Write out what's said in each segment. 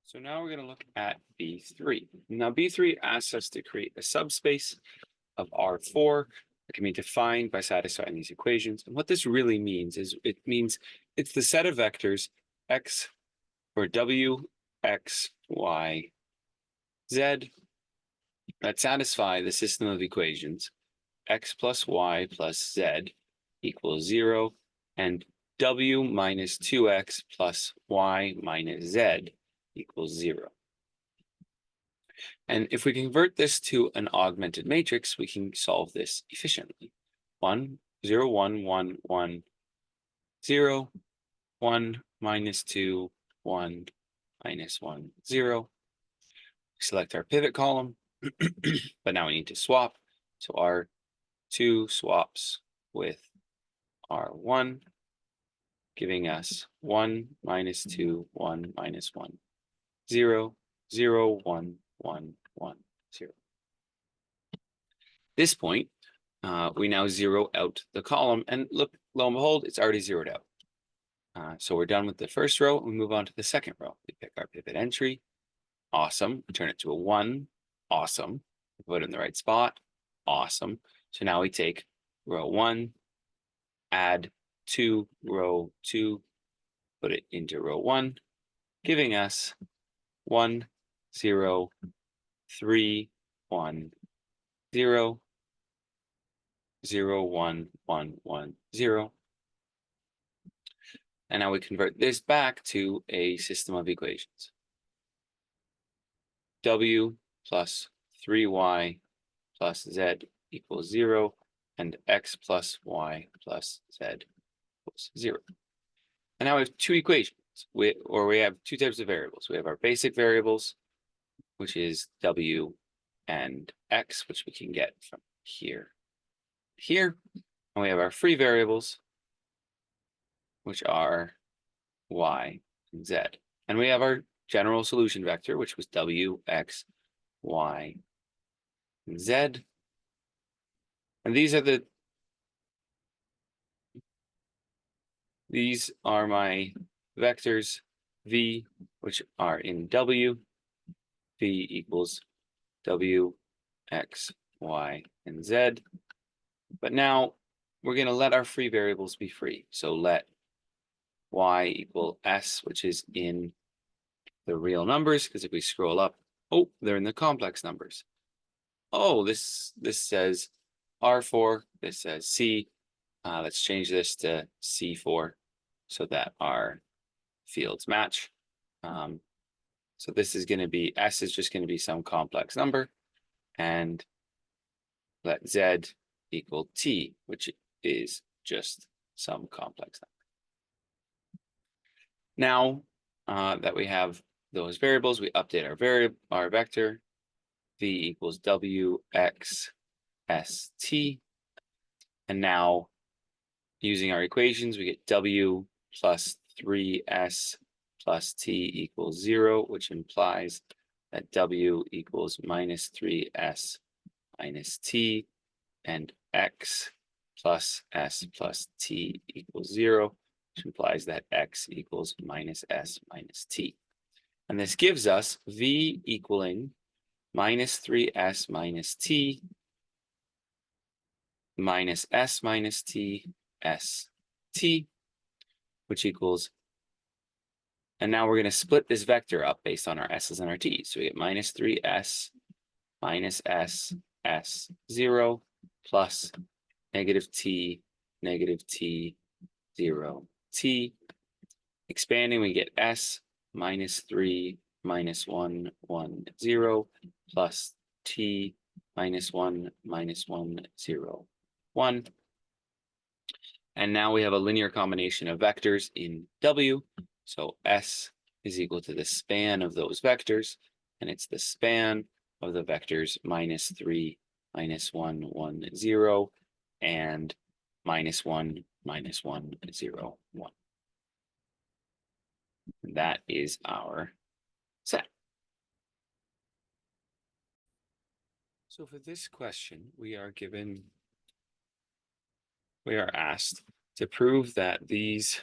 So now we're going to look at B3. Now B3 asks us to create a subspace of R4 that can be defined by satisfying these equations. And what this really means is it means it's the set of vectors x or w, x, y, z that satisfy the system of equations x plus y plus z equals 0 and w minus 2x plus y minus z equals 0. And if we convert this to an augmented matrix, we can solve this efficiently. 1, 0, 1, 1, 1, 0, 1, minus 2, 1, minus 1, 0. Select our pivot column, but now we need to swap. So R2 swaps with R1, giving us 1, minus 2, 1, minus 1, 0, 0, 1, 1, 1, 0. This point, we now zero out the column, and look, lo and behold, it's already zeroed out. So we're done with the first row. We move on to the second row. We pick our pivot entry. Awesome. We turn it to a 1. Awesome. We put it in the right spot. Awesome. So now we take row 1, add to row 2, put it into row 1, giving us 1, 0, 3, 1, 0, 0, 1, 1, 1, 0. And now we convert this back to a system of equations. W plus 3y plus z equals 0, and x plus y plus z equals 0. And now we have two equations, we have two types of variables. We have our basic variables, which is w and x, which we can get from here. And we have our free variables, which are y and z. And we have our general solution vector, which was w, x, y, and z. And these are my vectors v, which are in w. V equals w, x, y, and z. But now we're going to let our free variables be free. So let y equal s, which is in the real numbers, because if we scroll up, oh, they're in the complex numbers. Oh, this says R4, this says C. Let's change this to C4 so that our fields match. So this is going to be, S is just going to be some complex number, and let Z equal T, which is just some complex number. Now that we have those variables, we update our vector. V equals W, X, S, T. And now using our equations, we get W plus 3S plus T equals 0, which implies that W equals minus 3S minus T, and X plus S plus T equals 0, which implies that X equals minus S minus T. And this gives us V equaling minus 3S minus T minus S minus T, S, T, which equals, and now we're going to split this vector up based on our S's and our T's. So we get minus 3S minus S, S, 0, plus negative T, 0, T. Expanding, we get S minus 3 minus 1, 1, 0, plus T minus 1, 0, 1. And now we have a linear combination of vectors in W. So S is equal to the span of those vectors, and it's the span of the vectors minus 3, minus 1, 1, 0, and minus 1, 0, 1. And that is our set. So for this question, we are asked to prove that these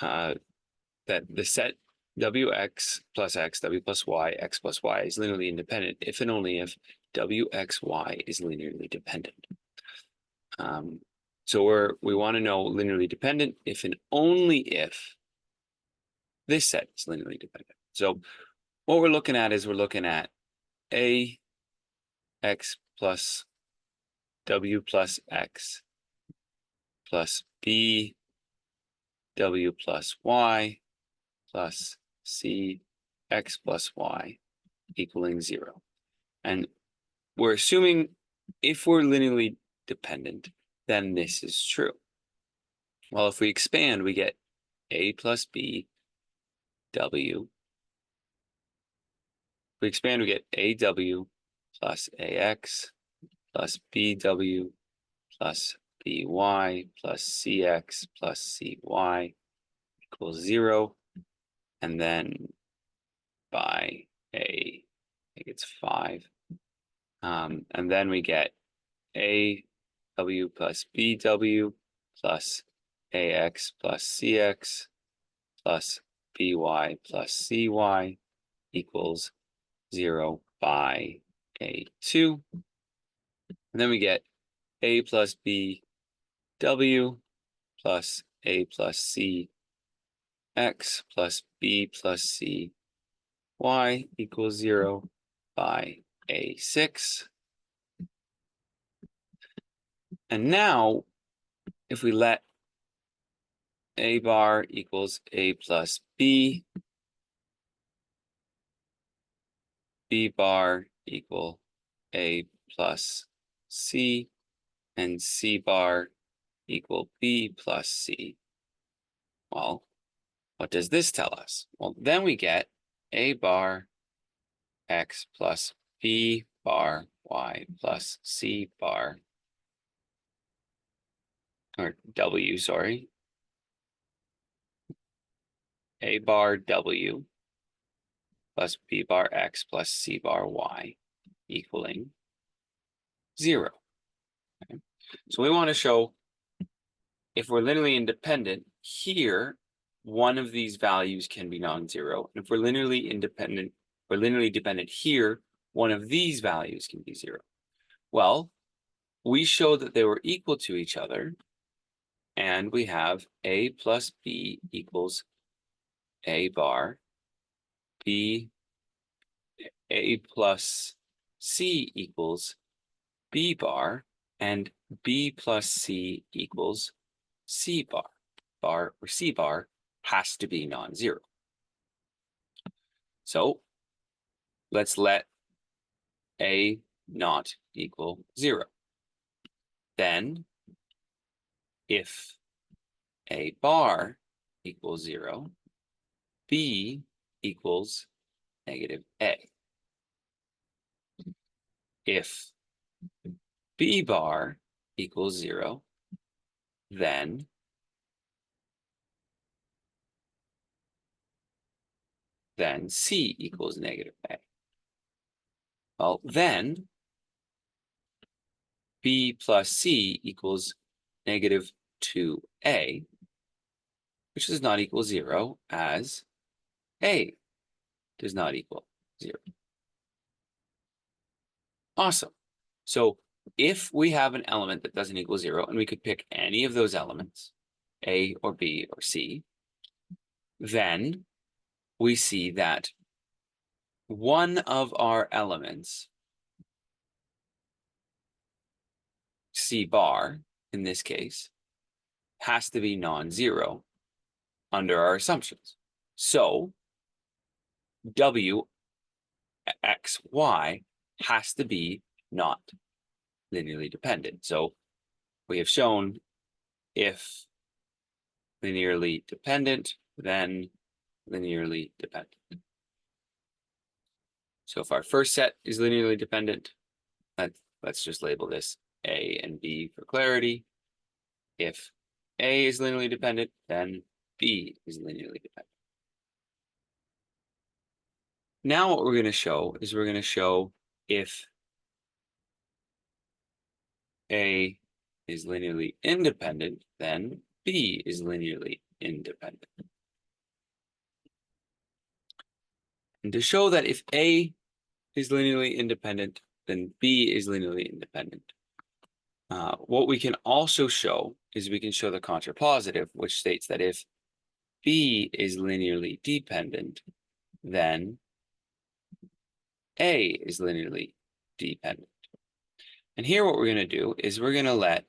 that the set wx plus x, w plus y, x plus y is linearly independent if and only if wxy is linearly dependent. So we want to know linearly dependent if and only if this set is linearly dependent. So what we're looking at is we're looking at a x plus w plus x plus b w plus y plus c x plus y equaling 0. And we're assuming if we're linearly dependent, then this is true. Well, if we expand, we get a plus b w. If we expand, we get aw plus ax plus bw plus by plus cx plus cy equals 0. And then by I think it's 5. And then we get aw plus bw plus ax plus cx plus by plus cy equals 0 by a2. And then we get a plus b w plus a plus c x plus b plus c y equals 0 by a6. And now, if we let a bar equals a plus b, b bar equal a plus c, and c bar equal b plus c. Well, what does this tell us? Well, then we get a bar x plus b bar y plus c bar, or w, sorry, a bar w plus b bar x plus c bar y equaling 0. Okay. So we want to show if we're linearly independent here, one of these values can be non-zero. And if we're linearly independent, or linearly dependent here, one of these values can be 0. Well, we showed that they were equal to each other, and we have a plus b equals a bar, b, a plus c equals b bar, and b plus c equals c bar. Bar or c bar has to be non-zero. So let's let a not equal 0. Then if a bar equals 0, b equals negative a. If b bar equals 0, then c equals negative a. Well, then b plus c equals negative 2a, which does not equal 0, as a does not equal 0. Awesome. So if we have an element that doesn't equal 0, and we could pick any of those elements, a or b or c, then we see that one of our elements, c bar in this case, has to be non-zero under our assumptions. So w x y has to be not linearly dependent. So we have shown if linearly dependent, then linearly dependent. So if our first set is linearly dependent, let's just label this A and B for clarity. If A is linearly dependent, then B is linearly dependent. Now what we're going to show is we're going to show if A is linearly independent, then B is linearly independent. And to show that if A is linearly independent, then B is linearly independent. What we can also show is we can show the contrapositive, which states that if B is linearly dependent, then A is linearly dependent. And here what we're going to do is we're going to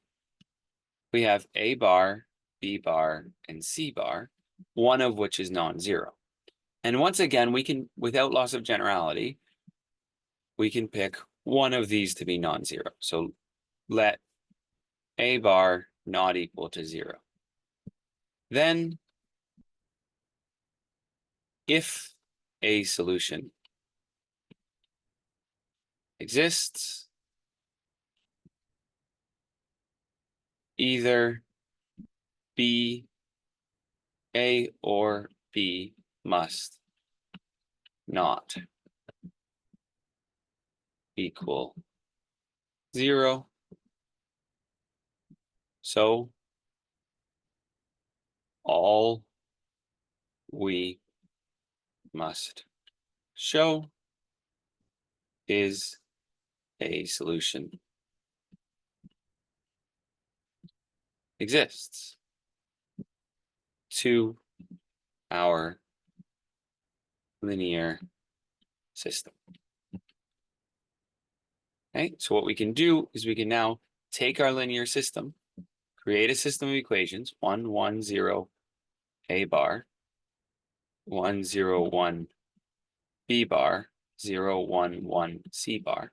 we have A bar, B bar, and C bar, one of which is non-zero. And once again, we can, without loss of generality, we can pick one of these to be non-zero. So let A bar not equal to 0. Then if a solution exists, either B, A or B must not equal 0. So all we must show is a solution exists to our linear system. Okay, so what we can do is we can now take our linear system, create a system of equations, 1, 1, 0, A bar, 1, 0, 1, B bar, 0, 1, 1, C bar.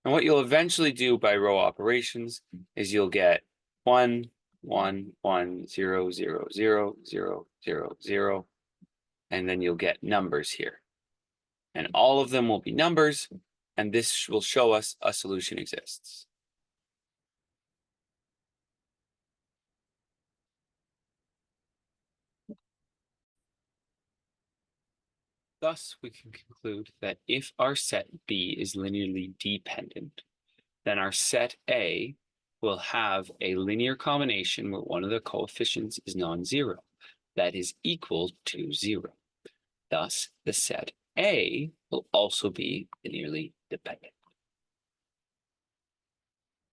And what you'll eventually do by row operations is you'll get 1, 1, 1, 0, 0, 0, 0, 0, 0, and then you'll get numbers here. And all of them will be numbers, and this will show us a solution exists. Thus, we can conclude that if our set B is linearly dependent, then our set A will have a linear combination where one of the coefficients is non-zero, that is equal to 0. Thus, the set A will also be linearly dependent.